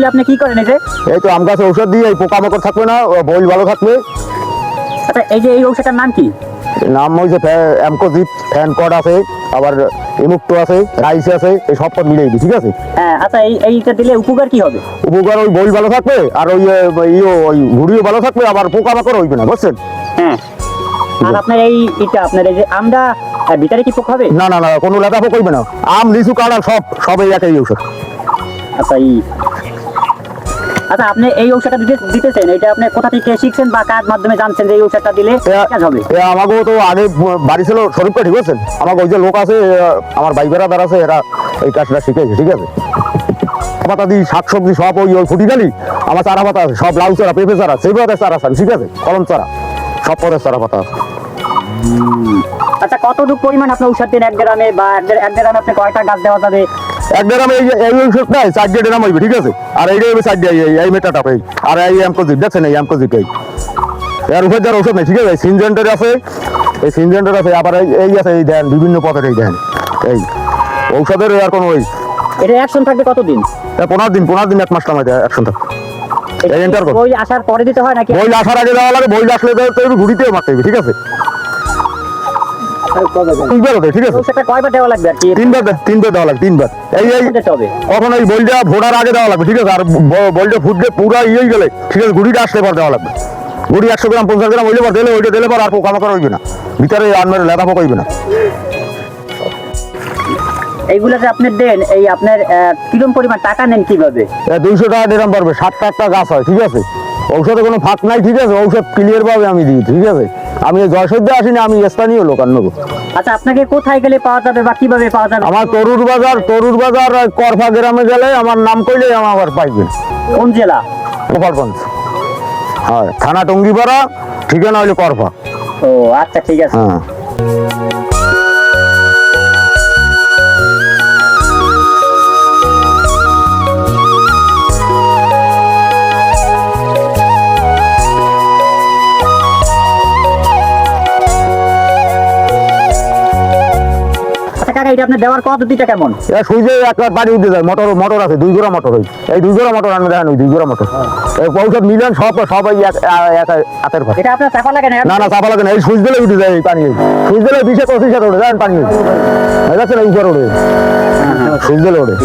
গাছগুলো আপনি কি করেন? এই তো আম গাছে ঔষধ দিয়ে এই পোকামাকড় থাকবে না, বইল ভালো থাকবে। আচ্ছা, এই যে এই ঔষধটার নাম কি? নাম হয়েছে অ্যামকোজিপ, ফ্যানকড আছে, আবার ইমুক্টো আছে, রাইস আছে, এই সব পদ মিলিয়ে দিই, ঠিক আছে? হ্যাঁ, আচ্ছা, এইটা দিলে উপকার কি হবে? উপকার ওই বইল ভালো থাকবে, আর ওই ওই ঘুড়িও ভালো থাকবে, আবার পোকামাকড় হইবে না, বুঝছেন? হ্যাঁ। আর আপনার আপনার এই যে আমটা ভিতরে কি পোক হবে? না না না, কোনো লেদা পোক হইবে না। আম, লিচু, কাঁঠাল সব এই একই ঔষধ। আচ্ছা, আচ্ছা, আপনি এই ঔষধটা দিতেছেন, এটা আপনি কোথা থেকে শিখছেন বা কার মাধ্যমে জানছেন যে এই ঔষধটা দিলে কাজ হবে? আমাকেও তো আগে বাড়ি ছিল শরীফকা, ঠিক আছে? আমাকে ওই যে লোক আছে, আমার ভাই বেড়াদার আছে, এরা এই কাজটা শিখেছে, ঠিক আছে? পাতা দিই, শাকসবজি সব ওই ফুটি গালি আমার চারা পাতা আছে, সব লাউ চারা, পেঁপে চারা, সেই পদের চারা আছে, ঠিক আছে? কলম চারা, সব পদের চারা পাতা আছে। আচ্ছা, কতটুকু পরিমাণ আপনি ঔষধ দিন এক গ্রামে, বা এক গ্রামে আপনি কয়টা গাছ দেওয়া যাবে? এক গ্রামে এই ঔষধটা 4 গ্রাম হইবে, ঠিক আছে? আর এইটা হইবে 4 এই মেটাটা, এই আর এই অ্যামকোজিপ, দেখছেন? এই অ্যামকোজিপ, এর উপর যার ঔষধ নেই, ঠিক আছে? সিনজেন্টার আছে, এই সিনজেন্টার আছে, আবার এই আছে, এই দেন বিভিন্ন পথের, এই দেন এই ঔষধের আর কোনো ওই এটা অ্যাকশন থাকবে কতদিন? 15 দিন 1 মাস সময় অ্যাকশন থাকে। এই এন্টার কর, বই আসার পরে দিতে হয় নাকি? বই আসার আগে দেওয়া লাগে, বই আসলে তো ঘুরিতেও মারতে হবে, ঠিক আছে? ঠিক আছে? সেটা কয়বার দেওয়া লাগবে আর কি? 3বার দেওয়া লাগবে, 3বার। কখন এই বইটা ভোটার আগে দেওয়া লাগবে, ঠিক আছে? আর বইটা ফুটলে পুরা ইয়ে গেলে, ঠিক আছে, ঘুড়িটা আসলে পর দেওয়া লাগবে। ঘুড়ি 100 গ্রাম 50 গ্রাম হইলে পর দিলে, ওইটা দিলে পর আর পোকামাকড় হইবে না, ভিতরে আনমের লেদা পোকা হইবে না। এইগুলো যে আপনি দেন, এই আপনার কিরকম পরিমাণ টাকা নেন কিভাবে? 200 টাকা ড্রাম পারবে, 7টা গাছ হয়, ঠিক আছে? ঔষধে কোনো ফাঁক নাই, ঠিক আছে? ঔষধ ক্লিয়ার ভাবে আমি দিই, ঠিক আছে? আমি জয়সজ্জা আসিনি, আমি স্থানীয় লোক, আর নেবো। আচ্ছা, আপনাকে কোথায় গেলে পাওয়া যাবে বা কিভাবে পাওয়া যাবে? আমার তরুর বাজার করফা গ্রামে গেলে আমার নাম কইলে আমার পাইবেন। কোন জেলা? গোপালগঞ্জ, হ্যাঁ, থানা টঙ্গিপাড়া, ঠিকানা হইলে করফা। ও আচ্ছা, ঠিক আছে। হ্যাঁ। এটা আপনার দেওয়ার পদ্ধতিটা কেমন? সুইচে একবার পানি উঠে যায়, মোটর আছে, 2 জোড়া মোটর, এই 2 জোড়া মোটর আনবে, দেখেন ওই 2 জোড়া মোটর, ঔষধ মিলান সব হাতের ভাত। এটা আপনার চাপা লাগে না? না চাপা লাগে না, এই সুইচ দিলে উঠে যায়, এই পানি সুইচ দিলে 20-25 উঠে যায় পানি, যাচ্ছে না উপরে ওঠে, সুইচ দিলে ওঠে।